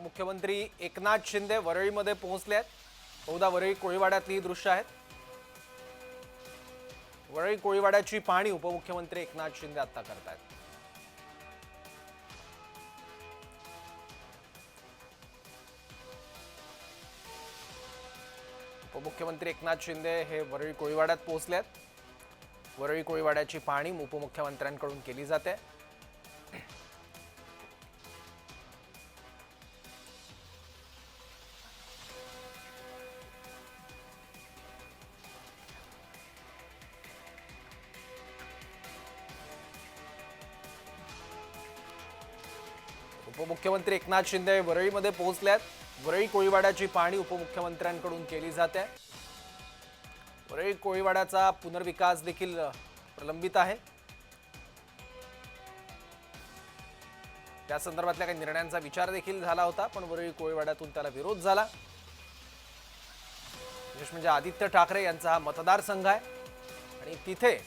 उपमुख्यमंत्री एकनाथ शिंदे वरळीमध्ये पोहोचले आहेत। बहुधा वरळी कोळीवाड्यातली ही दृश्य आहेत। वरळी कोळीवाड्याची पाहणी उपमुख्यमंत्री एकनाथ शिंदे आता करतायत। उपमुख्यमंत्री एकनाथ शिंदे हे वरळी कोळीवाड्यात पोहोचले आहेत। वरळी कोळीवाड्याची पाहणी उपमुख्यमंत्र्यांकडून केली जाते। उपमुख्यमंत्री एकनाथ शिंदे वरळीमध्ये पोहोचले आहेत। वरळी कोळीवाड्याची पाहणी उपमुख्यमंत्र्यांकडून केली जाते। वरळी कोळीवाड्याचा पुनर्विकास देखील प्रलंबित आहे। त्या संदर्भातल्या काही निर्णयांचा विचार देखील झाला होता, पण वरळी कोळीवाड्यातून त्याला विरोध झाला। विशेष म्हणजे आदित्य ठाकरे यांचा हा मतदारसंघ आहे आणि तिथे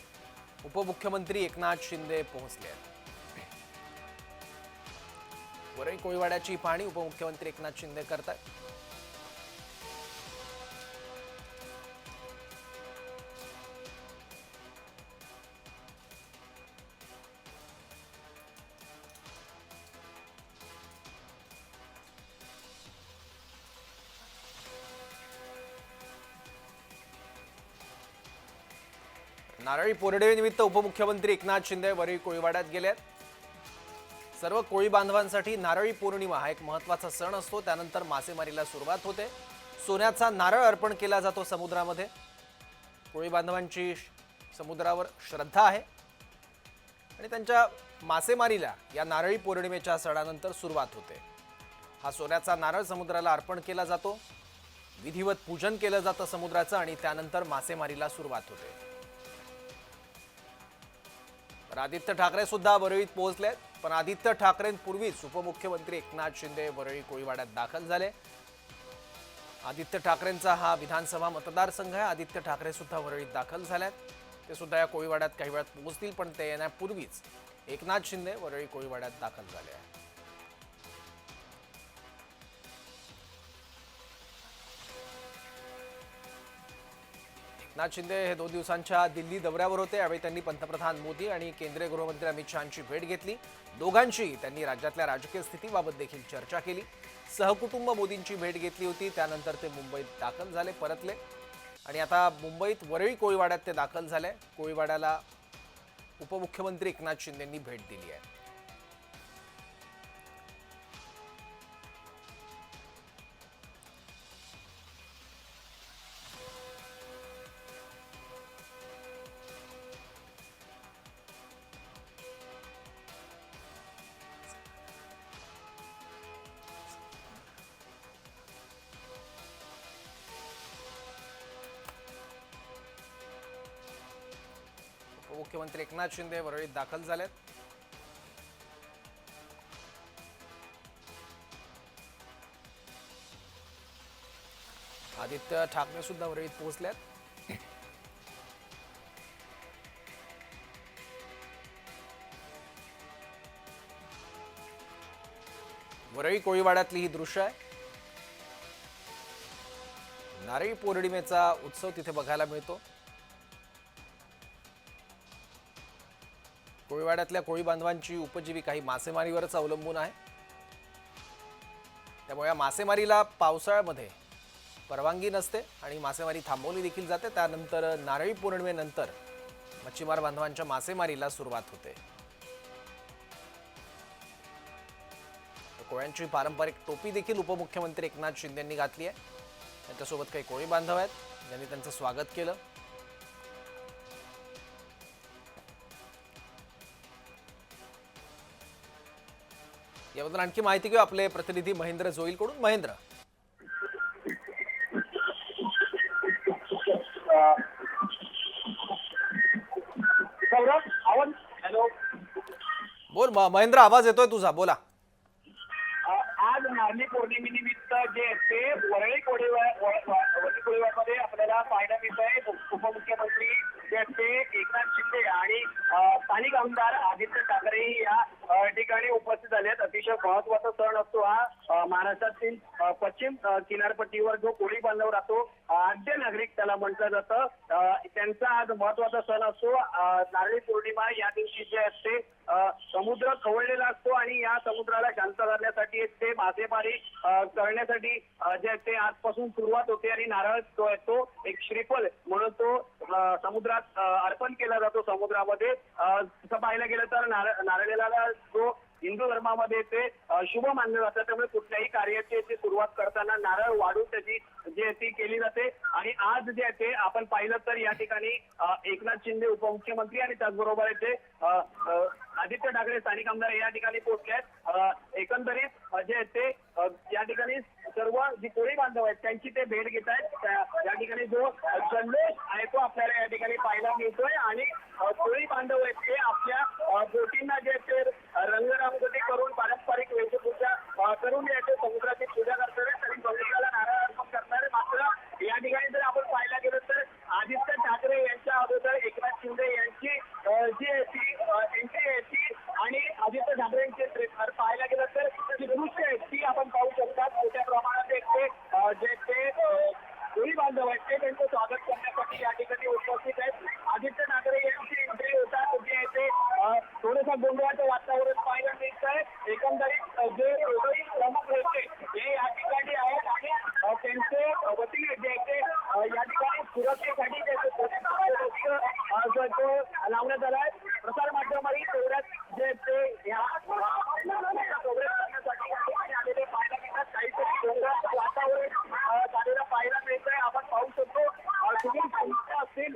उपमुख्यमंत्री एकनाथ शिंदे पोहोचले आहेत। वरळी कोळीवाड्याची पाहणी उपमुख्यमंत्री एकनाथ शिंदे करतात। नारळी पौर्णिमेनिमित्त उपमुख्यमंत्री एकनाथ शिंदे वरळी कोळीवाड्यात गेले आहेत। सर्व कोळी बांधवांसाठी नारळी पौर्णिमा हा एक महत्त्वाचा सण असतो। त्यानंतर मासेमारीला सुरुवात होते। सोन्याचा नारळ अर्पण केला जातो समुद्रामध्ये। कोळी बांधवांची समुद्रावर श्रद्धा आहे आणि त्यांच्या मासेमारीला या नारळी पौर्णिमेच्या सणानंतर सुरुवात होते। हा सोन्याचा नारळ समुद्राला अर्पण केला जातो। विधिवत पूजन केलं जातं समुद्राचं आणि त्यानंतर मासेमारीला सुरुवात होते। आदित्य ठाकरे सुद्धा वरळीत पोहोचलेत, पण आदित्य ठाकरेंपूर्वीच उपमुख्यमंत्री एकनाथ शिंदे वरळी कोळीवाड्यात दाखल झाले। आदित्य ठाकरेंचा हा विधानसभा मतदारसंघ आहे। आदित्य ठाकरे सुद्धा वरळीत दाखल झालेत। ते सुद्धा या कोळीवाड्यात काही वेळात पोहोचतील, पण ते येण्यापूर्वीच एकनाथ शिंदे वरळी कोळीवाड्यात दाखल झाले आहेत। एकनाथ शिंदे हे 2 दिवसांच्या दिल्ली दौऱ्यावर होते। यावेळी त्यांनी पंतप्रधान मोदी आणि केंद्रीय गृहमंत्री अमित शहांची भेट घेतली। दोघांशी त्यांनी राज्यातल्या राजकीय स्थितीबाबत देखील चर्चा केली। सहकुटुंब मोदींची भेट घेतली होती। त्यानंतर ते मुंबईत दाखल झाले, परतले आणि आता मुंबईत वरळी कोळीवाड्यात ते दाखल झाले। कोळीवाड्याला उपमुख्यमंत्री एकनाथ शिंदेंनी भेट दिली आहे। उपमुख्यमंत्री एकनाथ शिंदे वरळीत दाखल झालेत। आदित्य ठाकरे सुद्धा वरळीत पोहोचलेत। वरळी कोळीवाड्यातली ही दृश्य आहे। नारळी पौर्णिमेचा उत्सव तिथे बघायला मिळतो। कोळीवाड्यातल्या कोळी बांधवांची उपजीविका ही मासेमारीवरच अवलंबून आहे। त्यामुळे या मासेमारीला पावसाळ्यामध्ये परवानगी नसते आणि मासेमारी थांबवली देखील जाते। त्यानंतर नारळी पौर्णिमेनंतर मच्छीमार बांधवांच्या मासेमारीला सुरुवात होते। कोळ्यांची पारंपरिक टोपी देखील उपमुख्यमंत्री एकनाथ शिंदेंनी घातली आहे। त्यांच्यासोबत काही कोळी बांधव आहेत, ज्यांनी त्यांचं स्वागत केलं। याबद्दल आणखी माहिती घेऊ आपले प्रतिनिधी महेंद्र जोईलकडून। महेंद्र, बोल। महेंद्र, आवाज येतोय तुझा, बोला। आज नारळी पौर्णिमेनिमित्त जे ते वरळी कोळीवाड्यामध्ये आपल्याला पाहायला मिळत आहे। उपमुख्यमंत्री जे ते एकनाथ शिंदे आणि स्थानिक आमदार आदित्य ठाकरे या ठिकाणी उपस्थित झाले आहेत। अतिशय महत्त्वाचा सण असतो हा महाराष्ट्रात किनारपट्टीवर जो कोळी बांधव राहतो, आद्य नागरिक त्याला म्हटलं जातं, त्यांचा आज महत्वाचा सण असतो नारळी पौर्णिमा. या दिवशी जे असते समुद्र खवळलेला असतो आणि या समुद्राला शांत करण्यासाठी ते मासेमारी करण्यासाठी जे ते आजपासून सुरुवात होते आणि नारळ जो आहे तो एक श्रीफल म्हणून तो समुद्रात अर्पण केला जातो समुद्रामध्ये. तसं पाहायला गेलं तर नारळाला जो हिंदू धर्मामध्ये ते शुभ मानलं जातं, त्यामुळे कुठल्याही कार्याची सुरुवात करताना नारळ वाढून त्याची जे ती केली जाते. आणि आज जे आहे ते आपण पाहिलं तर या ठिकाणी एकनाथ शिंदे उपमुख्यमंत्री आणि त्याचबरोबर ते आदित्य ठाकरे स्थानिक आमदार या ठिकाणी पोहोचले आहेत. एकंदरीत जे आहे ते या ठिकाणी सर्व जी कोळी बांधव आहेत त्यांची ते भेट घेत आहेत. या ठिकाणी जो जल्लोष आहे तो आपल्याला या ठिकाणी पाहायला मिळतोय आणि कोळी बांधव आहेत ते आपल्या बोटींना जे ते रंगरंगोटी करून पारंपरिक वेशभूषा करून याचे समुद्राची पूजा करतात आणि समुद्राला नारळ अर्पण करणार. मात्र या ठिकाणी जर आपण पाहायला गेलो तर आदित्य ठाकरे यांच्या अगोदर एकनाथ शिंदे यांची जी आहे ती एंट्री आहे ती आणि आदित्य ठाकरेंची पाहायला गेलं तर जी दृश्य आहे ती आपण पाहू शकतात. मोठ्या प्रमाणात ते जे ते कोळी बांधव आहेत ते त्यांचं स्वागत करण्यासाठी या ठिकाणी उपस्थित आहेत. आदित्य ठाकरे यांची एंट्री होतात जे आहे ते थोडंसं गोंधळाचं वातावरण पाहायला मिळत आहे. एकंदरीत जे दोघंही प्रमुख नेते हे या ठिकाणी आहेत आणि त्यांचे वतीने जे आहे ते या ठिकाणी सुरक्षेसाठी जो लावण्यात आला आहे. प्रसार माध्यमांनी तेवढ्याच जे ते या कव्हरेज करण्यासाठी या ठिकाणी आलेले पाहायला मिळतात. काहीतरी गोंधळाचं वातावरण झालेलं पाहायला मिळत आहे. आपण पाहू शकतो तुम्ही संस्था असतील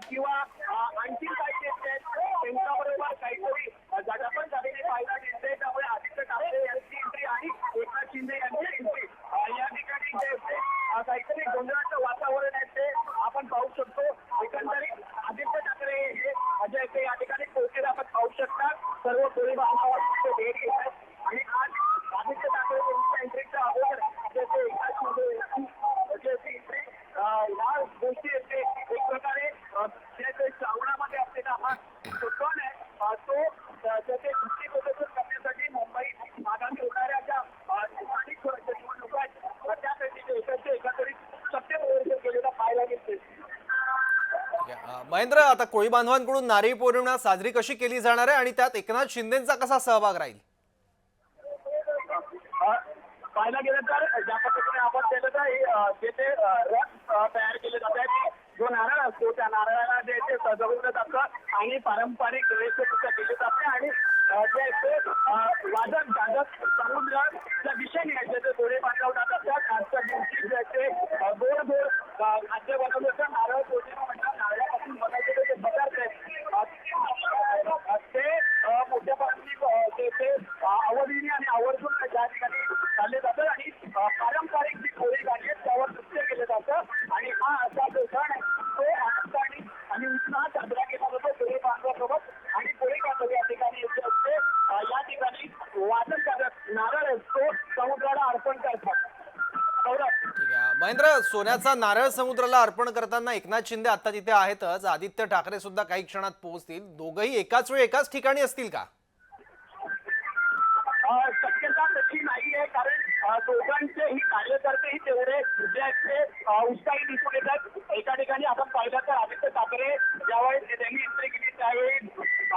किंवा आणखी काही नेते आहेत त्यांच्याबरोबर काहीतरी झटापट झालेली पाहायला मिळते. त्यामुळे आदित्य ठाकरे यांची एंट्री आणि एकनाथ शिंदे यांची एंट्री या ठिकाणी जे काहीतरी गोंधळाचं वातावरण आहे ते आपण पाहू शकतो. एकंदरीत आदित्य ठाकरे हे जे ते या ठिकाणी पोहोचले आपण पाहू शकता. सर्व कोळी बांधवांची भेट घेत आहेत आणि आज आदित्य ठाकरे यांच्या एंट्रीच्या अगोदर जे ते एकनाथ शिंदे यांची एंट्री या गोष्टी येते एक प्रकारे जे ते श्रावणामध्ये असलेला हा जो सण आहे तो त्याचे दृष्टी प्रदर्शन करण्यासाठी मुंबई आगामी होणाऱ्या ज्या स्थानिक निवडणुका आहेत त्यासाठी एकत्रित सत्तेवर केलेला पाहायला मिळते. महेंद्र, आता कोळी बांधवांकडून नारळी पौर्णिमा साजरी कशी केली जाणार आहे आणि त्यात एकनाथ शिंदेचा कसा सहभाग राहील? पाहायला गेलं तर ज्या पद्धतीने आपण केलं तर जे ते रथ तयार केले जात आहेत, जो नारळ असतो त्या नारळाला जे ते सजवलं जातं आणि पारंपरिक वेशभूषा केली जाते आणि जे ते वाजत गाजत समुद्राच्या दिशेने जे ते दोरे बांधव जातात आजच्या दिवशी जे ते गोड गोड खाद्य बनवलं जातं. नारळ पौर्णिमा म्हणतात नारळापासून बनवलेले जे पदार्थ आहेत ते मोठ्या प्रमाणात ते आवडीने आणि आवर्जून ज्या ठिकाणी चालले जातात आणि पारंपरिक जी कोळी गाणी आहेत त्यावर नृत्य केलं जातं आणि हा असा जो सण आहे तो आनंदाने आणि उत्साहात साजरा केला जातो कोळी बांधवासोबत. आणि कोळी बांधव या ठिकाणी येते असते या ठिकाणी वादन करत नारळ असतो समुद्राला अर्पण करतात. ठीक आहे महेंद्र, सोन्याचा नारळ समुद्राला अर्पण करताना एकनाथ शिंदे आता तिथे आहेतच, आदित्य ठाकरे सुद्धा काही क्षणात पोहोचतील. दोघंही एकाच वेळी एकाच ठिकाणी असतील का? शक्यता तशी नाही आहे कारण दोघांचेही कार्यकर्तेही तेवढे जे आहेत ते उत्साही दिसून येतात. एका ठिकाणी आपण पाहिलं तर आदित्य ठाकरे ज्यावेळेस त्यांनी एंट्री केली त्यावेळी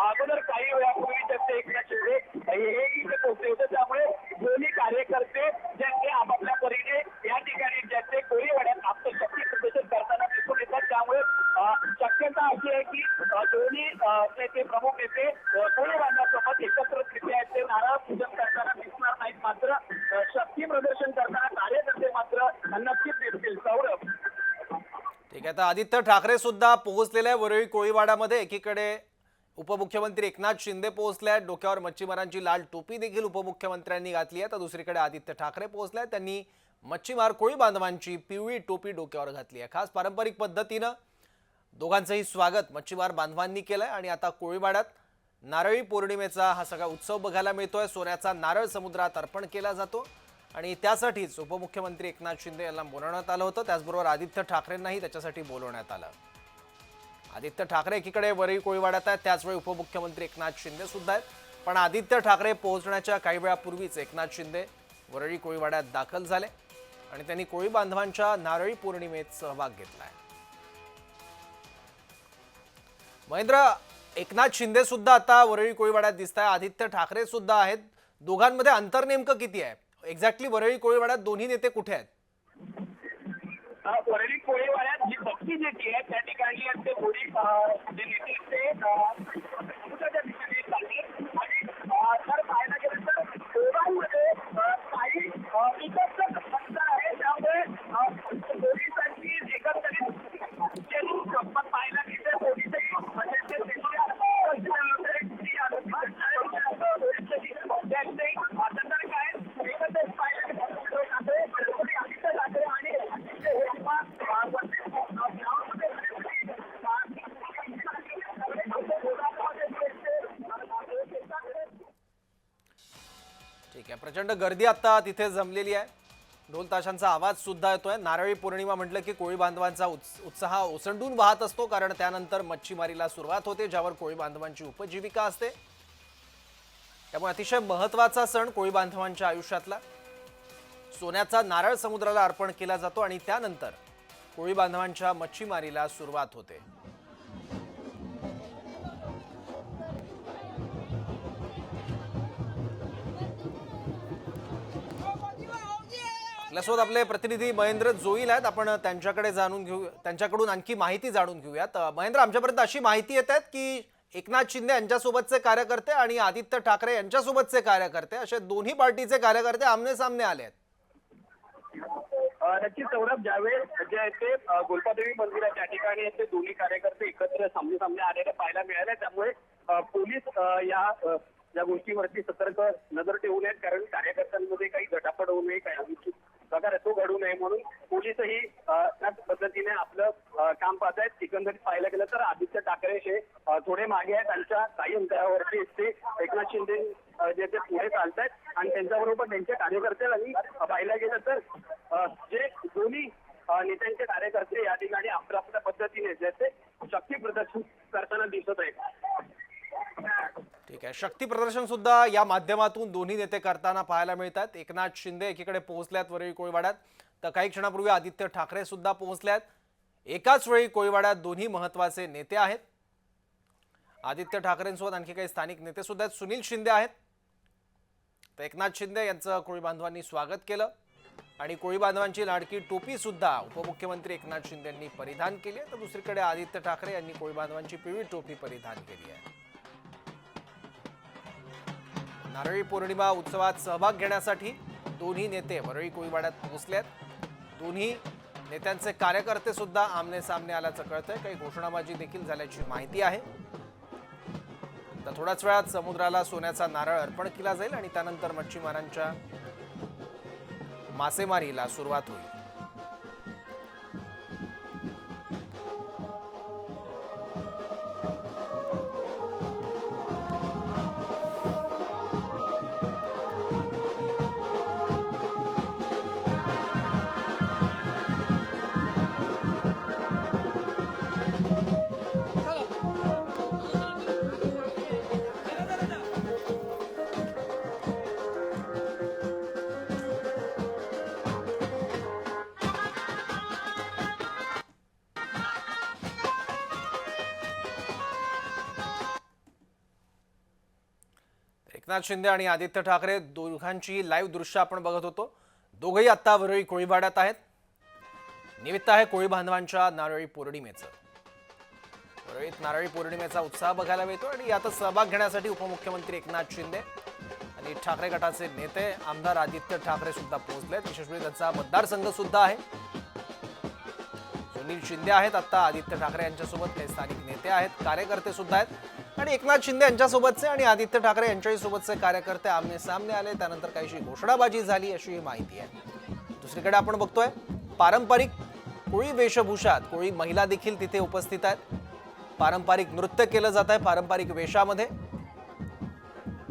अगोदर काही वेळापूर्वी त्यांचे एकनाथ शिंदे हे इथे पोहोचले होते. त्यामुळे दोन्ही कार्यकर्ते जे ते आपापल्या परीने या ठिकाणी ज्याचे कोळीवाड्यात आपलं शक्ती प्रदर्शन करताना दिसून येतात. त्यामुळे शक्यता अशी आहे की दोन्ही ते प्रमुख नेते कोळी बांधवासोबत एकत्रितरित्या आहेत ते नारळ पूजन करताना दिसणार नाहीत. मात्र शक्ती प्रदर्शन करताना कार्यकर्ते मात्र नक्कीच दिसतील. सौरभ. ठीक आहे, तर आदित्य ठाकरे सुद्धा पोहोचलेल्या वरळी कोळीवाड्यामध्ये. एकीकडे उपमुख्यमंत्री एकनाथ शिंदे पोहोचले आहेत, डोक्यावर मच्छीमारांची लाल टोपी देखील उपमुख्यमंत्र्यांनी घातली आहे. तर दुसरीकडे आदित्य ठाकरे पोहोचले आहेत, त्यांनी मच्छीमार कोळी बांधवांची पिवळी टोपी डोक्यावर घातली आहे. खास पारंपरिक पद्धतीनं दोघांचंही स्वागत मच्छीमार बांधवांनी केलंय आणि आता कोळीवाड्यात नारळी पौर्णिमेचा हा सगळा उत्सव बघायला मिळतोय. सोन्याचा नारळ समुद्रात अर्पण केला जातो आणि त्यासाठीच उपमुख्यमंत्री एकनाथ शिंदे यांना बोलवण्यात आलं होतं. त्याचबरोबर आदित्य ठाकरेंनाही त्याच्यासाठी बोलवण्यात आलं. आदित्य ठाकरे एकीकडे वरळी कोळीवाड्यात आहेत, त्याचवेळी उपमुख्यमंत्री एकनाथ शिंदे सुद्धा आहेत. पण आदित्य ठाकरे पोहोचण्याच्या काही वेळापूर्वीच एकनाथ शिंदे वरळी कोळीवाड्यात दाखल झाले आणि त्यांनी कोळी बांधवांच्या नारळी पौर्णिमेत सहभाग घेतलाय. महेंद्र, एकनाथ शिंदे सुद्धा आता वरळी कोळीवाड्यात दिसत आहे, आदित्य ठाकरे सुद्धा आहेत. दोघांमध्ये अंतर नेमकं किती आहे? एक्झॅक्टली वरळी कोळीवाड्यात दोन्ही नेते कुठे आहेत? वरळी कोळीवाड्यात जी भक्ती नेती आहे त्या ठिकाणी ते कोळी जे नेते ते समुद्राच्या दिशेने चालले आणि जर पाहायला गेलं तर दोघांमध्ये काही इतर अंतर आहे. त्यामुळे पोलिसांची एकंदरीत गप्पत पाहायला गेलं पोलिसही ठीक आहे, प्रचंड गर्दी आता तिथे जमलेली आहे. ढोल ताशांचा आवाज सुद्धा येतोय. नारळी पौर्णिमा म्हटलं की कोळी बांधवांचा उत्साह ओसंडून वाहत असतो, कारण त्यानंतर मच्छीमारीला सुरुवात होते, ज्यावर कोळी बांधवांची उपजीविका असते. त्यामुळे अतिशय महत्त्वाचा सण कोळी बांधवांच्या आयुष्यातला. सोन्याचा नारळ समुद्राला अर्पण केला जातो आणि त्यानंतर कोळी बांधवांच्या मच्छीमारीला सुरुवात होते. आपल्यासोबत आपले प्रतिनिधी महेंद्र जोईल आहेत. आपण त्यांच्याकडून आणखी माहिती जाणून घेऊयात. महेंद्र, आमच्यापर्यंत अशी माहिती येत आहेत की एकनाथ शिंदे यांच्यासोबतचे कार्यकर्ते आणि आदित्य ठाकरे यांच्यासोबतचे कार्यकर्ते, असे दोन्ही पार्टीचे कार्यकर्ते आमने सामने आले आहेत. नक्कीच सौरभ, ज्यावेळेस जे आहे ते गोल्पादेवी मंदिर आहे त्या ठिकाणी ते दोन्ही कार्यकर्ते एकत्र सामने आलेले पाहायला मिळाले. त्यामुळे पोलीस या गोष्टीवरती सतर्क नजर ठेवून आहेत, कारण कार्यकर्त्यांमध्ये काही गटापड होऊ नये, काही प्रकार तो घडू नये म्हणून पोलीसही त्याच पद्धतीने आपलं काम पाहत आहेत. एकंदरीत पाहायला गेलं तर आदित्य ठाकरे हे थोडे मागे आहेत, त्यांच्या काही अंतरावरती ते एकनाथ शिंदे जे ते पुढे चालतायत आणि त्यांच्याबरोबर त्यांचे कार्यकर्ते. आणि पाहायला गेलं तर जे दोन्ही नेत्यांचे कार्यकर्ते या ठिकाणी आपल्या आपल्या पद्धतीने जे ते शक्ती प्रदर्शन करताना दिसत आहेत. ठीक आहे, शक्ती प्रदर्शन सुद्धा या माध्यमातून दोन्ही नेते करताना पाहायला मिळतात. एकनाथ शिंदे एकीकडे पोहोचल्यात वरळी कोळीवाड्यात, तर काही क्षणापूर्वी आदित्य ठाकरे सुद्धा पोहोचल्यात. एकाच वेळी कोळीवाड्यात दोन्ही महत्त्वाचे नेते आहेत. आदित्य ठाकरेंसोबत आणखी काही स्थानिक नेते सुद्धा आहेत. सुनील शिंदे आहेत. तर एकनाथ शिंदे यांचं कोळी बांधवांनी स्वागत केलं आणि कोळी बांधवांची लाडकी टोपी सुद्धा उपमुख्यमंत्री एकनाथ शिंदे यांनी परिधान केली आहे. तर दुसरीकडे आदित्य ठाकरे यांनी कोळी बांधवांची पिवळी टोपी परिधान केली आहे. नारळी पौर्णिमा उत्सवात सहभाग घेण्यासाठी दोन्ही नेते वरळी कोळीवाड्यात पोहोचलेत. दोन्ही नेत्यांचे कार्यकर्ते सुद्धा आमने सामने आल्याचं कळतंय. काही घोषणाबाजी देखील झाल्याची माहिती आहे. तर थोड्याच वेळात समुद्राला सोन्याचा नारळ अर्पण केला जाईल आणि त्यानंतर मच्छीमारांच्या मासेमारीला सुरुवात होईल. एकनाथ शिंदे आणि आदित्य ठाकरे दोघांची लाईव्ह दृश्य आपण बघत होतो. दोघेही आता वरळी कोळीवाड्यात आहेत. निमित्त आहे कोळी बांधवांच्या नारळी पौर्णिमेचं. वरळीत नारळी पौर्णिमेचा उत्साह बघायला मिळतो आणि यातच सहभाग घेण्यासाठी उपमुख्यमंत्री एकनाथ शिंदे आणि ठाकरे गटाचे नेते आमदार आदित्य ठाकरे सुद्धा पोहोचलेत. विशेष म्हणजे त्यांचा मतदारसंघ सुद्धा आहे. सुनील शिंदे आहेत. आता आदित्य ठाकरे यांच्यासोबत काही स्थानिक नेते आहेत, कार्यकर्ते सुद्धा आहेत आणि एकनाथ शिंदे यांच्यासोबतचे आणि आदित्य ठाकरे यांच्याही सोबतचे कार्यकर्ते आमने सामने आले. त्यानंतर काहीशी घोषणाबाजी झाली अशी माहिती आहे. दुसरीकडे आपण बघतोय पारंपरिक कोळी वेशभूषात कोळी महिला देखील तिथे उपस्थित आहेत. पारंपरिक नृत्य केलं जात आहे पारंपरिक वेशामध्ये.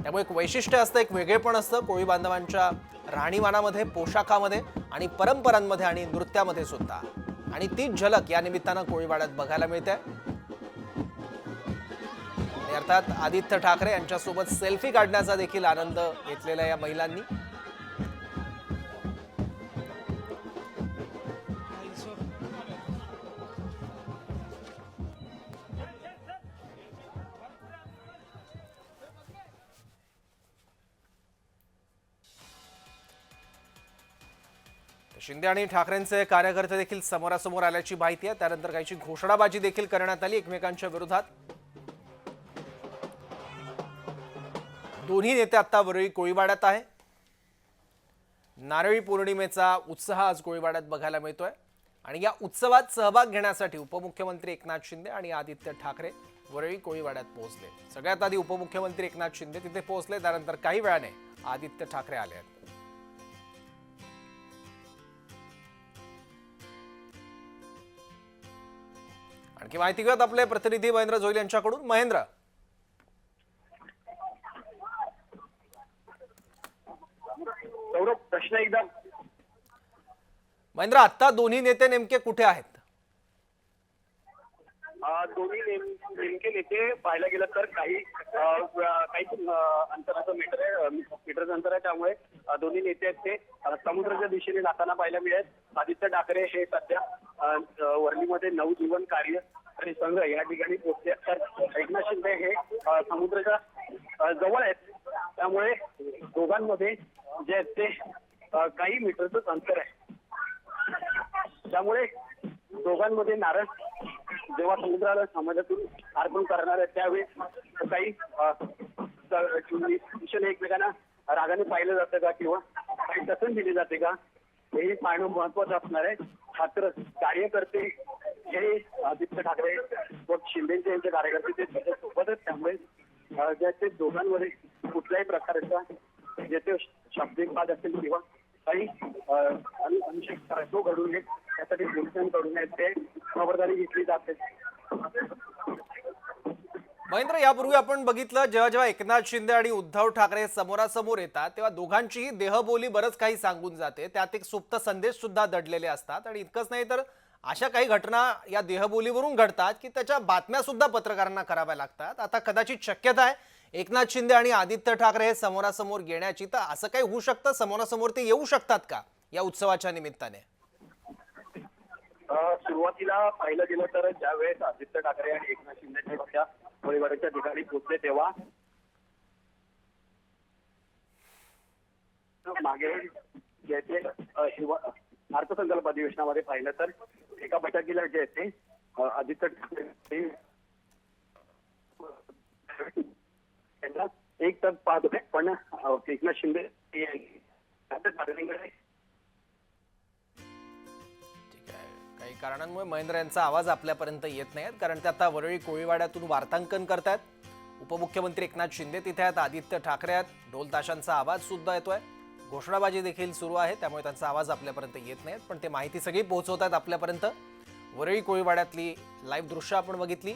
त्यामुळे एक वैशिष्ट्य असतं, एक वेगळेपण असतं कोळी बांधवांच्या राहणीमानामध्ये, पोशाखामध्ये आणि परंपरांमध्ये आणि नृत्यामध्ये सुद्धा. आणि तीच झलक या निमित्तानं कोळीवाड्यात बघायला मिळते. अर्थात आदित्य ठाकरे यांच्यासोबत सेल्फी काढण्याचा देखील आनंद घेतलेला या महिलांनी. शिंदे आणि ठाकरेंचे कार्यकर्ते देखील समोरासमोर आल्याची माहिती आहे। त्यानंतर काहीची घोषणाबाजी देखील करण्यात आली एकमेकांच्या विरोधात। दोन्ही नेते आता वरळी कोळीवाड्यात आहे। नारळी पौर्णिमेचा उत्साह आज कोळीवाड्यात बघायला मिळतोय आणि या उत्सवात सहभाग घेण्यासाठी उपमुख्यमंत्री एकनाथ शिंदे आणि आदित्य ठाकरे वरळी कोळीवाड्यात पोहोचले। सगळ्यात आधी उपमुख्यमंत्री एकनाथ शिंदे तिथे पोहोचले, त्यानंतर काही वेळाने आदित्य ठाकरे आले आहेत। आणखी माहिती घेऊयात आपले प्रतिनिधी महेंद्र जोईल यांच्याकडून। महेंद्र, सौरभ, प्रश्न एकदा महेंद्र, आता दोन्ही नेते नेमके कुठे आहेत? दोन्ही नेमके नेते पाहायला गेलं तर काही अंतराचं मीटरचं अंतर आहे, त्यामुळे दोन्ही नेते आहेत ते समुद्राच्या दिशेने जाताना पाहायला मिळत। आदित्य ठाकरे हे सध्या वरळीमध्ये नवजीवन कार्य आणि संघ या ठिकाणी पोहोचले, तर एकनाथ शिंदे हे समुद्राच्या जवळ आहेत, त्यामुळे दोघांमध्ये जे आहेत ते काही मीटरचंच अंतर आहे। त्यामुळे दोघांमध्ये नारळ जेव्हा समुद्राला समाजातून अर्पण करणार आहेत त्यावेळी काही दिशेने एकमेकांना रागाने पाहिलं जातं का किंवा काही दखल दिली जाते का, हेही पाहणं महत्वाचं असणार आहे। मात्र कार्यकर्ते हे आदित्य ठाकरे व शिंदेचे यांचे कार्यकर्ते ते त्याच्यासोबतच, त्यामुळे ज्याचे दोघांमध्ये कुठल्याही प्रकारचा जे ते शाब्दिक वाद असेल किंवा काही तो घडू नये त्यासाठी पोलिसांकडून ते खबरदारी घेतली जाते। महेंद्र, यापूर्वी आपण बघितलं जेव्हा जेव्हा एकनाथ शिंदे आणि उद्धव ठाकरे समोरासमोर येतात तेव्हा दोघांचीही देहबोली बरंच काही सांगून जाते, त्यात एक सुप्त संदेश सुद्धा दडलेले असतात आणि इतकंच नाही तर अशा काही घटना या देहबोलीवरून घडतात की त्याच्या बातम्या सुद्धा पत्रकारांना कराव्या लागतात। आता कदाचित शक्यता आहे एकनाथ शिंदे आणि आदित्य ठाकरे हे समोरासमोर येण्याची, तर असं काही होऊ शकतं? समोरासमोर ते येऊ शकतात का या उत्सवाच्या निमित्ताने? सुरुवातीला पाहिलं गेलं तर ज्यावेळेस आदित्य ठाकरे आणि एकनाथ शिंदे त्या कोळीवाड्याच्या ठिकाणी पोहोचले तेव्हा मागे जे अर्थसंकल्प अधिवेशनामध्ये पाहिलं तर एका बैठकीला जे आहे ते आदित्य ठाकरे त्यांना एक तर पाहत होते, पण एकनाथ शिंदे काही कारणांमुळे महेंद्र यांचा आवाज आपल्यापर्यंत येत नाही, कारण ते आता वरळी कोळीवाड्यातून वार्तांकन करतात। उपमुख्यमंत्री एकनाथ शिंदे तिथे आहेत, आदित्य ठाकरे आहेत, ढोल ताशांचा आवाज सुद्धा येतोय, घोषणाबाजी देखील सुरू आहे, त्यामुळे त्यांचा आवाज आपल्यापर्यंत येत नाहीत, पण ते माहिती सगळी पोहोचवतात आपल्यापर्यंत। वरळी कोळीवाड्यातली लाईव्ह दृश्य आपण बघितली।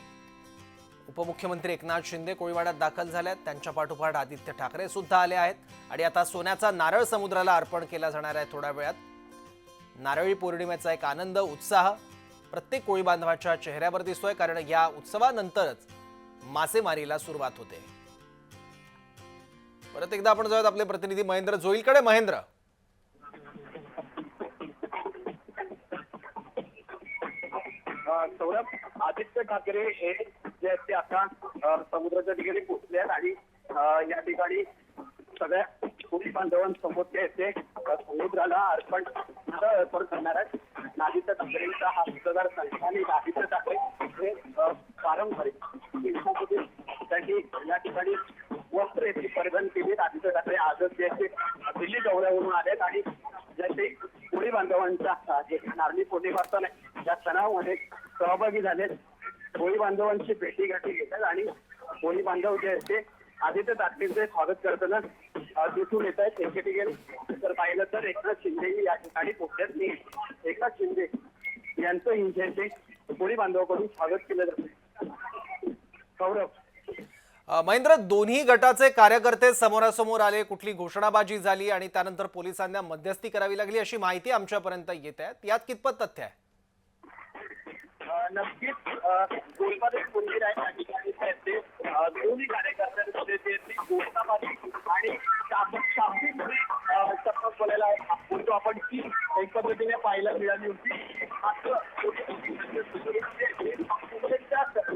उपमुख्यमंत्री एकनाथ शिंदे कोळीवाड्यात दाखल झाल्यात, त्यांच्या पाठोपाठ आदित्य ठाकरे सुद्धा आले आहेत आणि आता सोन्याचा नारळ समुद्राला अर्पण केला जाणार आहे थोड्या वेळात। नारळी पौर्णिमेचा एक आनंद, उत्साह प्रत्येक कोळी बांधवाच्या चेहऱ्यावर दिसतोय, कारण या उत्सवानंतरच मासेमारीला सुरुवात होते। परत एकदा आपण जाऊयात आपले प्रतिनिधी महेंद्र जोईलकडे। महेंद्र, सौरभ, आदित्य ठाकरे हे जे आहेत ते आता समुद्राच्या ठिकाणी पोहोचले आहेत आणि या ठिकाणी सगळ्या कोळी बांधवांसमोर ते समुद्राला अर्पण करणार आहेत। आदित्य ठाकरेंचा हा मतदारसंघ आणि आदित्य ठाकरे हे पारंपरिक त्यांनी या ठिकाणी वस्त्र याची परिधान केली। आदित्य ठाकरे आजच जे दिल्ली दौऱ्यावरून आलेत आणि ज्याचे कोळी बांधवांचा जे नारळी पौर्णिमा सण आहे या सणामध्ये सहभागी झालेत, कोळी बांधवांची भेटीगाठी घेतात आणि कोळी बांधव जे आहेत ते आदित्य ठाकरेंचे स्वागत करताना दिसून येत आहेत। एके ठिकाणी जर पाहिलं तर एकनाथ शिंदे या ठिकाणी पोहोचत नाही, एकनाथ शिंदे यांचं जे कोळी बांधवाकडून स्वागत केलं जाते। सौरभ, महेंद्र, दोन्ही गटाचे कार्यकर्ते समोरासमोर आले, कुठली घोषणाबाजी झाली आणि त्यानंतर पोलिसांना मध्यस्थी करावी लागली अशी माहिती आमच्यापर्यंत येत आहे, यात कितपत तथ्य आहे? नक्कीच गोलमध्ये कोणती आहे त्या ठिकाणी ते दोन्ही कार्यकर्त्यांमध्ये ते घोषणाबाजी आणि शाब्दिक शपथ बोलायला बोलतो आपण की एक पद्धतीने पाहायला मिळाली होती। मात्र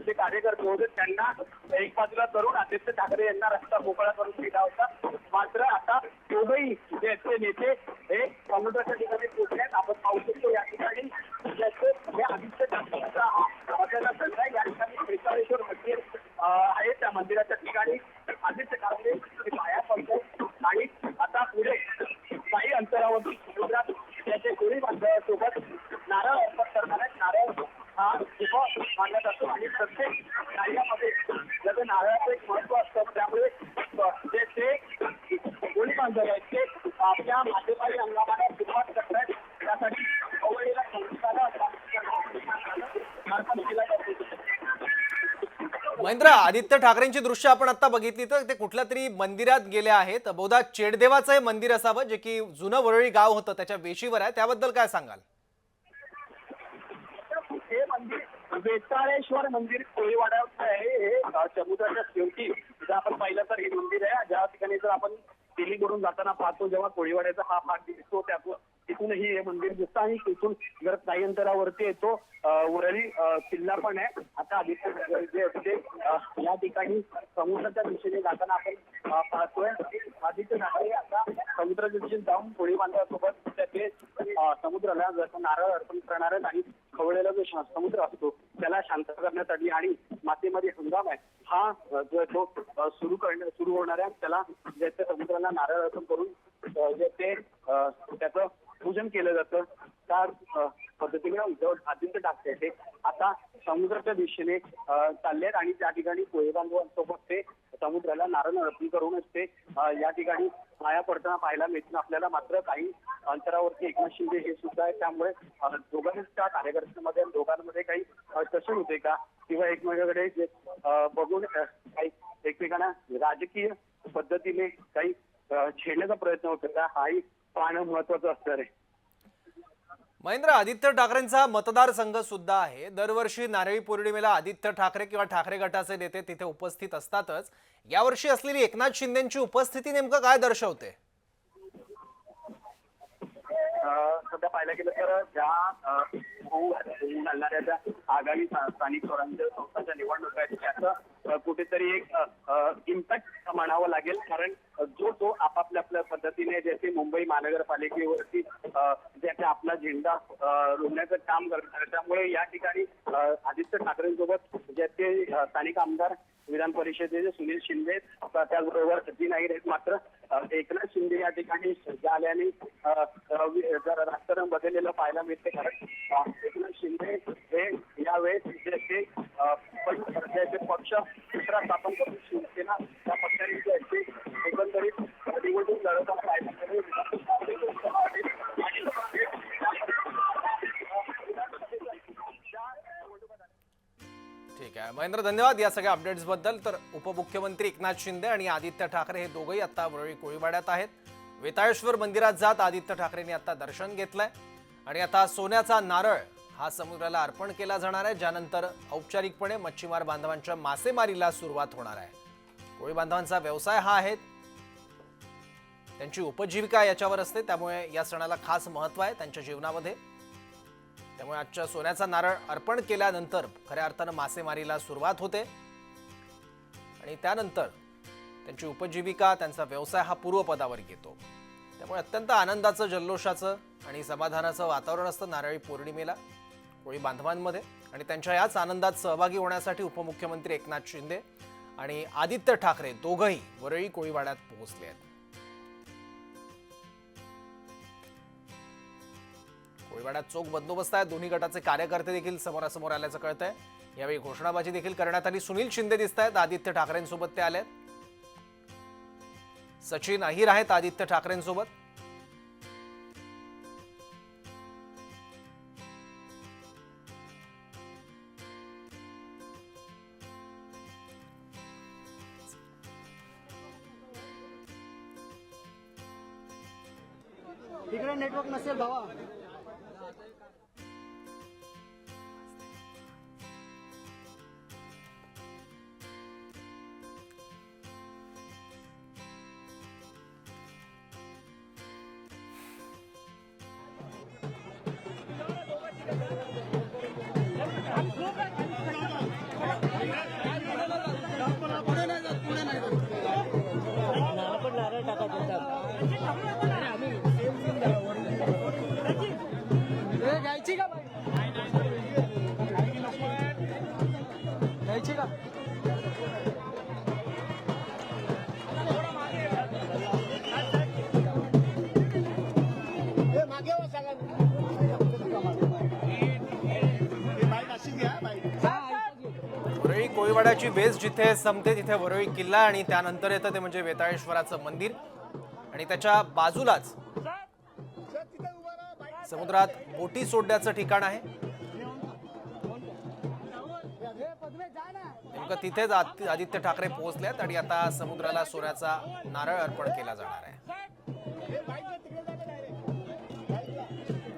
जे कार्यकर्ते होते त्यांना एक बाजूला करून आदित्य ठाकरे यांना रस्ता मोकळा करून दिला होता। मात्र आता दोघेही जे नेते हे समुद्राच्या ठिकाणी पोहोचले। हे आदित्य ठाकरेंचा आपल्याला संघ आहे. या ठिकाणी त्रिकाळेश्वर मंदिर आहे. त्या मंदिराच्या ठिकाणी आदित्य ठाकरे पाया पडतो आणि आता पुढे काही अंतरावरती समुद्रात त्याचे कोळी बांधवांसोबत नारळ अर्पण करणार आहेत. नारळ हा शुभ मानला जातो आणि प्रत्येक कार्यामध्ये त्याचं नारळाचं एक महत्व असतं. त्यामुळे ते कोळी बांधव आहेत ते आपल्या मासेमारी हंगामाला सुरुवात करतात. त्यासाठी कवळीला संस्थाला अर्पण केला जातो. महेंद्र, आदित्य ठाकरेंची दृश्य आपण आता बघितली तर ते कुठल्या तरी मंदिरात गेले आहेत. बहुधा चेडदेवाचं हे मंदिर असावं जे की जुनं वरळी गाव होतं त्याच्या वेशीवर आहे. त्याबद्दल काय सांगाल? हे मंदिर वेताळेश्वर मंदिर कोळीवाड्यात आहे. हे समुद्राच्या शेवटी जर आपण पाहिलं तर हे मंदिर आहे. ज्या ठिकाणी जर आपण दिल्लीकडून जाताना पाहतो जेव्हा कोळीवाड्याचा हा भाग दिसतो त्यातून तिथूनही हे मंदिर दिसतं आणि तिथून जर काही अंतरावरती येतो वरळी किल्ला पण आहे. आता आदित्य जे असते या ठिकाणी समुद्राच्या दिशेने जाताना आपण पाहतोय. आदित्य ठाकरे आता समुद्राच्या दिशेने जाऊन कोळी बांधवासोबत ते समुद्राला जसं नारळ अर्पण करणार आहेत आणि खवळलेला जो समुद्र असतो त्याला शांत करण्यासाठी आणि मासेमारी हंगाम आहे हा जो सुरू होणार आहे त्याला ज्याच्या समुद्राला नारळ अर्पण करून जे ते त्याचं पूजन केलं जातं. त्या पद्धतीने आदित्य ठाकरे हे आता समुद्राच्या दिशेने चालले आहेत आणि त्या ठिकाणी कोळी बांधवांसोबत ते समुद्राला नारळ अर्पण करूनच ते या ठिकाणी पाया पडताना पाहायला मिळतील आपल्याला. मात्र काही अंतरावरती एकनाथ शिंदे हे सुद्धा आहे. त्यामुळे दोघांच्या कार्यकर्त्यांमध्ये दोघांमध्ये काही कसं होते का किंवा एकमेकांकडे जे बघून काही एकमेकांना राजकीय पद्धतीने काही छेडण्याचा प्रयत्न होतो का हाही पाहणं महत्वाचं असणार आहे. महेंद्र, आदित्य ठाकरेंचा मतदारसंघ सुद्धा आहे. दरवर्षी नारळी पौर्णिमेला आदित्य ठाकरे किंवा ठाकरे गटाचे नेते तिथे उपस्थित असतातच. यावर्षी असलेली एकनाथ शिंदेची उपस्थिती नेमकं काय दर्शवते? सध्या पाहायला गेलं तर ज्या होऊ घालणाऱ्या ज्या आगामी स्थानिक स्वराज्य संस्थांच्या निवडणुका आहेत त्याचं कुठेतरी एक इम्पॅक्ट म्हणावं लागेल. कारण जो आपापल्या पद्धतीने जसे मुंबई महानगरपालिकेवरती ज्याचा आपला झेंडा रोवण्याचं काम करणार त्यामुळे या ठिकाणी आदित्य ठाकरेंसोबत जे ते स्थानिक आमदार विधान परिषदेचे सुनील शिंदे त्याचबरोबर सचिन अहिर आहेत. मात्र एकनाथ शिंदे या ठिकाणी आल्याने जरा राजकारण बदललेलं पाहायला मिळते. कारण एकनाथ शिंदे हे यावेळेस जे पक्ष दुसरा स्थापन करून शिवसेना त्या पक्षाने जे एकंदरीत निवडणूक लढवताना पाहायला ठीक आहे महेंद्र, धन्यवाद या सगळ्या अपडेट्स बद्दल. तर उपमुख्यमंत्री एकनाथ शिंदे आणि आदित्य ठाकरे हे दोघंही आता वरळी कोळीवाड्यात आहेत. वेताळेश्वर मंदिरात जात आदित्य ठाकरेंनी आता दर्शन घेतलंय आणि आता सोन्याचा नारळ हा समुद्राला अर्पण केला जाणार आहे. ज्यानंतर औपचारिकपणे मच्छीमार बांधवांच्या मासेमारीला सुरुवात होणार आहे. कोळी बांधवांचा व्यवसाय हा आहे, त्यांची उपजीविका याच्यावर असते. त्यामुळे या सणाला खास महत्व आहे त्यांच्या जीवनामध्ये. त्यामुळे आजच्या सोन्याचा नारळ अर्पण केल्यानंतर खऱ्या अर्थानं मासेमारीला सुरुवात होते आणि त्यानंतर त्यांची उपजीविका त्यांचा व्यवसाय हा पूर्वपदावर येतो. त्यामुळे अत्यंत आनंदाचं जल्लोषाचं आणि समाधानाचं वातावरण असतं नारळी पौर्णिमेला कोळी बांधवांमध्ये. आणि त्यांच्या याच आनंदात सहभागी होण्यासाठी उपमुख्यमंत्री एकनाथ शिंदे आणि आदित्य ठाकरे दोघंही वरळी कोळीवाड्यात पोहोचले आहेत. कोळीवाड्यात चोख बंदोबस्त आहे. दोन्ही गटाचे कार्यकर्ते देखील समोरासमोर आल्याचं कळतंय. यावेळी घोषणाबाजी देखील करण्यात आली. सुनील शिंदे दिसत आहेत आदित्य ठाकरेंसोबत, ते आलेत. सचिन अहिर आहेत आदित्य ठाकरेंसोबत. तिकडे नेटवर्क नसेल भावा. पुढे नाही जात, पुढे नाही जात. नारळ टाकायचं. घ्यायची का? वरळी कोळीवाड्याची वेस जिथे संपते तिथे वरळी किल्ला आणि त्यानंतर येतं ते म्हणजे वेताळेश्वराचं मंदिर आणि त्याच्या बाजूलाच समुद्रात बोटी सोडण्याचं ठिकाण आहे. नेमकं तिथेच आदित्य ठाकरे पोहोचलेत आणि आता समुद्राला सोन्याचा नारळ अर्पण केला जाणार आहे.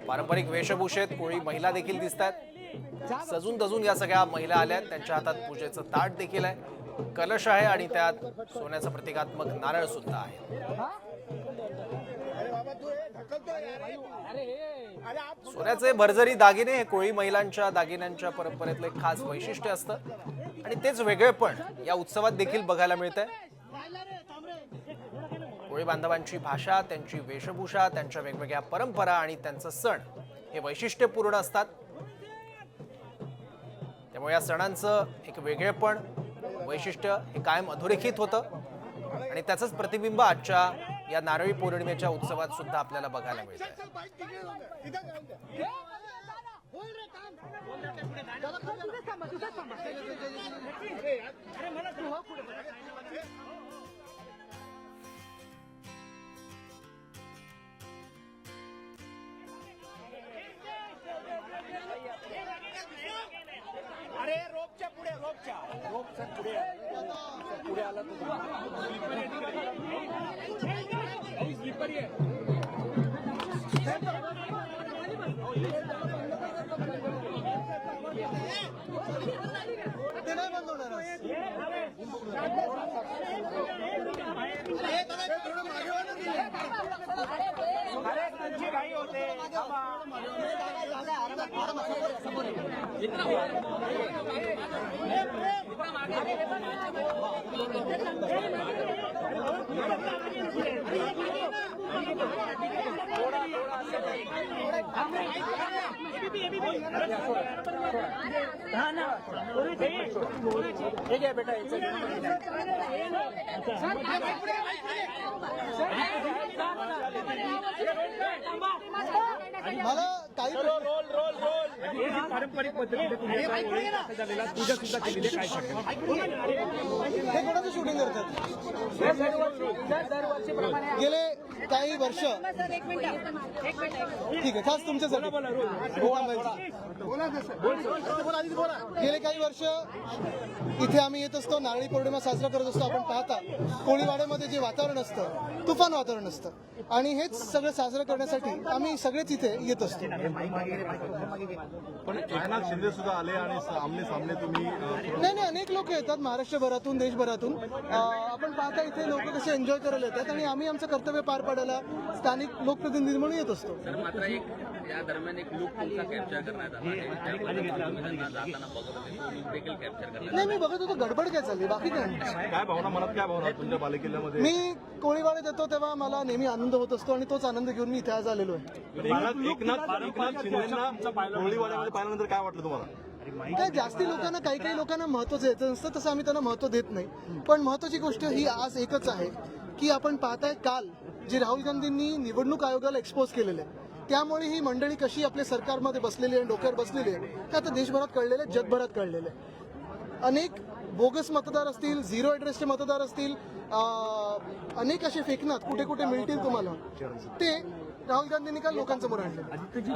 पारंपरिक वेशभूषेत कोळी महिला देखील दिसत आहेत. सजून दजून या सगळ्या महिला आल्यात. त्यांच्या हातात पूजेचं ताट देखील आहे, कलश आहे आणि त्यात सोन्याचं प्रतिकात्मक नारळ सुद्धा आहे. सोन्याचे भरजरी दागिने हे कोळी महिलांच्या दागिन्यांच्या परंपरेतलं एक खास वैशिष्ट्य असतं आणि तेच वेगळेपण या उत्सवात देखील बघायला मिळतंय. कोळी बांधवांची भाषा, त्यांची वेशभूषा, त्यांच्या वेगवेगळ्या परंपरा आणि त्यांचं सण हे वैशिष्ट्यपूर्ण असतात. त्यामुळे या सणांचं एक वेगळेपण, वैशिष्ट्य हे कायम अधोरेखित होतं आणि त्याचंच प्रतिबिंब आजच्या या नारळी पौर्णिमेच्या उत्सवात सुद्धा आपल्याला बघायला मिळतंय. अरे रोपच्या पुढे आला ते नाही बंद होणार. घाई होते. ठीक आहे बेटा. मला काही पारंपरिक पद्धतीने पूजा सुद्धा केलेली काय हे कोणाचं शूटिंग करतात? गेले काही वर्ष. ठीक आहे, खास तुमच्यासाठी. गेले काही वर्ष इथे आम्ही येत असतो, नारळी पौर्णिमा साजरा करत असतो. आपण पाहता कोळीवाड्यामध्ये जे वातावरण असतं, तुफान वातावरण असतं आणि हेच सगळं साजरं करण्यासाठी आम्ही सगळेच इथे येत असतो. पण एकनाथ शिंदे सुद्धा आले आणि आमने सामने तुम्ही नाही, अनेक लोक येतात महाराष्ट्रभरातून, देशभरातून. आपण पाहता इथे लोक कसे एन्जॉय करायला येतात आणि आम्ही आमचं कर्तव्य पार पाडायला स्थानिक लोकप्रतिनिधी म्हणून येत असतो. मात्र एक या दरम्यान एक लुक तुमचा कॅप्चर करण्यात आला आहे. जाताना बघत होते तो देखील कॅप्चर करण्यात. नाही, मी बघत होतो गडबड काय चालली, बाकी काय नाही. काय भावना, मनात काय भावना तुमच्या बालेकिल्ल्यामध्ये? मी कोळीवाड्यात येतो तेव्हा मला नेहमी आनंद होत असतो आणि तोच आनंद घेऊन मी इथे आज आलेलो आहे. एकनाथ शिंदेंना कोळीवाड्यामध्ये पाहिल्यानंतर काय वाटलं तुम्हाला? काय जास्ती लोकांना, काही लोकांना महत्व द्यायचं नसतं, तसं आम्ही त्यांना महत्व देत नाही. पण महत्वाची गोष्ट ही आज एकच आहे की आपण पाहताय काल जे राहुल गांधींनी निवडणूक आयोगाला एक्सपोज केलेले आहे, त्यामुळे ही मंडळी कशी आपल्या सरकारमध्ये बसलेली आहे, डोक्यावर बसलेली आहे, ते आता देशभरात कळलेले, जगभरात कळलेले. अनेक बोगस मतदार असतील, झिरो ॲड्रेसचे मतदार असतील, अनेक असे फेकनात कुठे कुठे मिळतील तुम्हाला, ते राहुल गांधींनी काल लोकांसमोर आणले.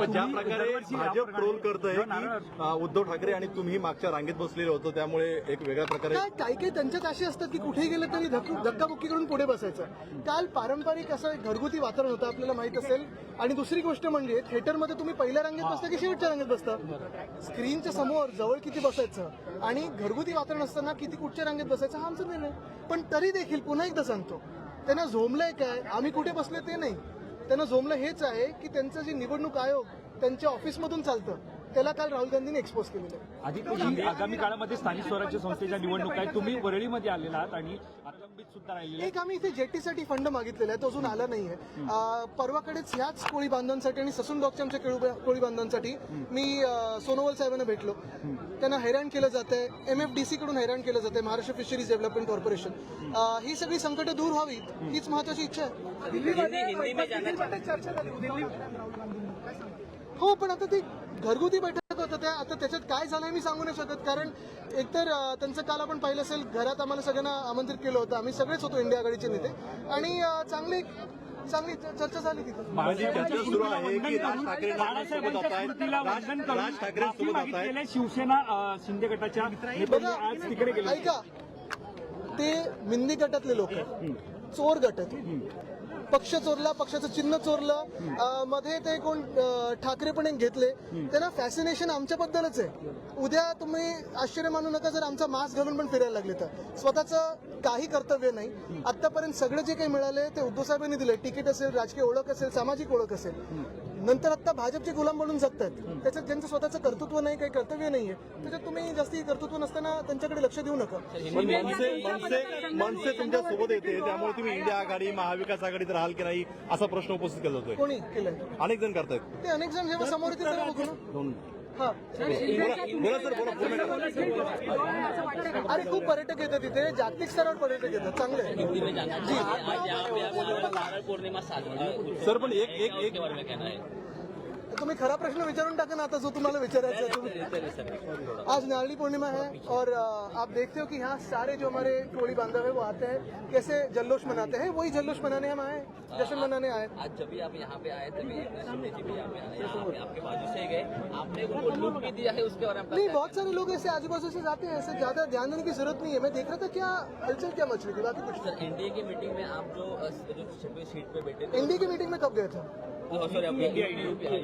ज्या प्रकारे भाजप ट्रोल करतंय की उद्धव ठाकरे आणि तुम्ही मागच्या रांगेत बसलेले होतो, त्यामुळे एक वेगळ्या प्रकारे काही त्यांच्यात असे असतात की कुठेही गेलं तरी धक्काबुक्की करून पुढे बसायचं. काल पारंपरिक असं एक घरगुती वातावरण होतं, आपल्याला माहित असेल. आणि दुसरी गोष्ट म्हणजे थिएटरमध्ये तुम्ही पहिल्या रांगेत बसता की शेवटच्या रांगेत बसता? स्क्रीनच्या समोर जवळ किती बसायचं आणि घरगुती वातावरण असताना किती कुठच्या रांगेत बसायचं हा आमचा निर्णय. पण तरी देखील पुन्हा एकदा सांगतो, त्यांना झोंबलंय काय, आम्ही कुठे बसले ते नाही. त्यांना झोंबलं हेच आहे की त्यांचं जे निवडणूक आयोग त्यांच्या ऑफिसमधून चालतं त्याला काल राहुल गांधींनी एक्सपोज केलेलं आहे. आदित्यजी, आगामी काळामध्ये स्थानिक स्वराज्य संस्थेच्या निवडणुका आहेत. तुम्ही वरळीमध्ये आलेला आहात आणि अतंबित सुद्धा राहिलेले एक आम्ही इथे जेट्टीसाठी फंड मागितलेला आहे, तो अजून आला नाहीये. परवाकडेच ह्याच कोळी बांधवांसाठी आणि ससून डॉकच्या आमच्या कोळी बांधवांसाठी मी सोनोवाल साहेबांना भेटलो. त्यांना हैराण केलं जातंय, MFDC कडून हैराण केलं जातंय, महाराष्ट्र फिशरीज डेव्हलपमेंट कॉर्पोरेशन. ही सगळी संकट दूर व्हावीत हीच महत्वाची इच्छा आहे. हो, पण आता ती घरगुती बैठक होतं त्या, आता त्याच्यात काय झालंय मी सांगू नाही शकत, कारण एकतर त्यांचं काल आपण पाहिलं असेल घरात आम्हाला सगळ्यांना आमंत्रित केलं होतं, आम्ही सगळेच होतो इंडिया आघाडीचे नेते, आणि चांगली चर्चा झाली तिथं. माझी चर्चा सुरू आहे की राज ठाकरे बाळासाहेबांच्या स्मृतीला वंदन करून राज ठाकरे माफी सोबत मागितलेल्या शिवसेना शिंदे गटाच्या नेत्यांनी बघा, आज तिकडे गेले. ऐका, ते मिंदी गटातले लोक चोर गट आहेत. पक्ष चोरला, पक्षाचं चिन्ह चोरलं, मध्ये ते कोण ठाकरे पण एक घेतले. त्यांना फॅसिनेशन आमच्याबद्दलच आहे. उद्या तुम्ही आश्चर्य मानू नका जर आमचा मास्क घालून पण फिरायला लागले तर. स्वतःचं काही कर्तव्य नाही. आतापर्यंत सगळं जे काही मिळाले ते उद्धव साहेबांनी दिले. तिकीट असेल, राजकीय ओळख असेल, सामाजिक ओळख असेल. नंतर आता भाजपचे गुलाम बनून जगतात. त्याच्यात ज्यांचं स्वतःचं कर्तृत्व नाही, काही कर्तव्य नाहीये, त्याच्यात तुम्ही जास्ती कर्तृत्व नसताना त्यांच्याकडे लक्ष देऊ नका. मनसे तुमच्या सोबत येते, त्यामुळे तुम्ही इंडिया आघाडी महाविकास आघाडीत राहाल की नाही असा प्रश्न उपस्थित केला जातोय. कोणी केलंय अनेक जण करतायत. ते? अनेक जण जेव्हा समोर येतील तेव्हा बघू ना. हा, बोला सर, बोला, पूर्ण करा. अरे खूप पर्यटक येतात तिथे, जागतिक स्तरावर पर्यटक येतात, चांगले आहे. हिंदी में जानना चाहिए आज यहाँ पे आप नारळ पौर्णिमा साजरी सर, पण एक के बारे में कहना है. तुम्ही खरा प्रश्न विचारून टाका ना आता जो तुम्हाला विचारायचा है. तुम्ही आज नारली पूर्णिमा है और आप देखते हो कि यहाँ सारे जो हमारे कोळी बांधव है वो आते हैं, कैसे जल्लोष मनाते हैं. वही जल्लोष मनाने हम आए, जश्न मनाने आए. आज जब भी आप यहाँ पे आए तभी शिंदे जी भी यहाँ पे आए, यहाँ पे आपके बाजू से ही गए, आपने उनको लुक भी दिया है, उसके बारे में नहीं, बहुत सारे लोग ऐसे आजू बाजू से जाते हैं, ऐसे ज्यादा ध्यान देने की जरूरत नहीं है. मैं देख रहा था क्या हलचल क्या मच रही थी, बाकी कुछ सर एनडीए की मीटिंग में आप जो 6वीं सीट पे बैठे नहीं. इंडी की मीटिंग में कब गए थे? सॉरी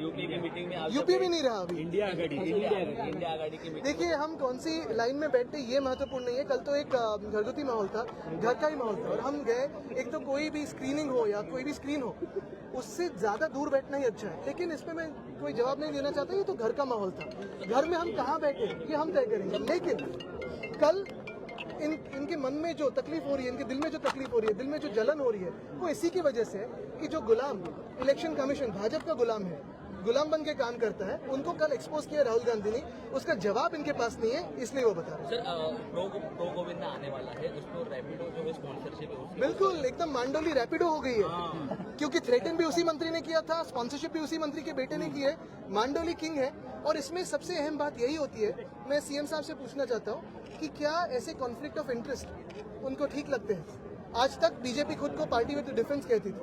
यूपी की मीटिंग में आप यूपी भी नहीं रहा अभी. इंडिया आघाडी इंडिया आघाड़ी की मीटिंग. देखिए, हम कौन सी लाइन में बैठते ये महत्वपूर्ण नहीं है. कल तो एक घरगुती माहौल था, घर का ही माहौल था, और हम गए. एक तो कोई भी स्क्रीनिंग हो या कोई भी स्क्रीन हो, उससे ज्यादा दूर बैठना ही अच्छा है. लेकिन इसमें मैं कोई जवाब नहीं देना चाहता. ये तो घर का माहौल था. घर में हम कहाँ बैठे ये हम तय करेंगे. लेकिन कल इनके मन में जो तकलीफ हो रही है, इनके दिल में जो तकलीफ हो रही है, दिल में जो जलन हो रही है, वो इसी की वजह से कि जो गुलाम इलेक्शन कमीशन भाजपा का गुलाम है, गुलाम बन के काम करता है, उनको कल एक्सपोज किया राहुल गांधी ने. उसका जवाब इनके पास नहीं है, इसलिए वो बता रहे हैं. सर प्रो गोविंदा आने वाला है, उसको रैपिडो जो है स्पॉन्सरशिप है उसकी बिल्कुल एकदम मांडोली रैपिडो हो गई है. क्योंकि थ्रेटन भी उसी मंत्री ने किया था, स्पॉन्सरशिप भी उसी मंत्री के बेटे ने की है. मांडोली किंग है. और इसमें सबसे अहम बात यही होती है, मैं सीएम साहब से पूछना चाहता हूँ कि क्या ऐसे कॉन्फ्लिक्ट ऑफ इंटरेस्ट उनको ठीक लगते हैं? आज तक बीजेपी खुद को पार्टी विद डिफरेंस कहती थी.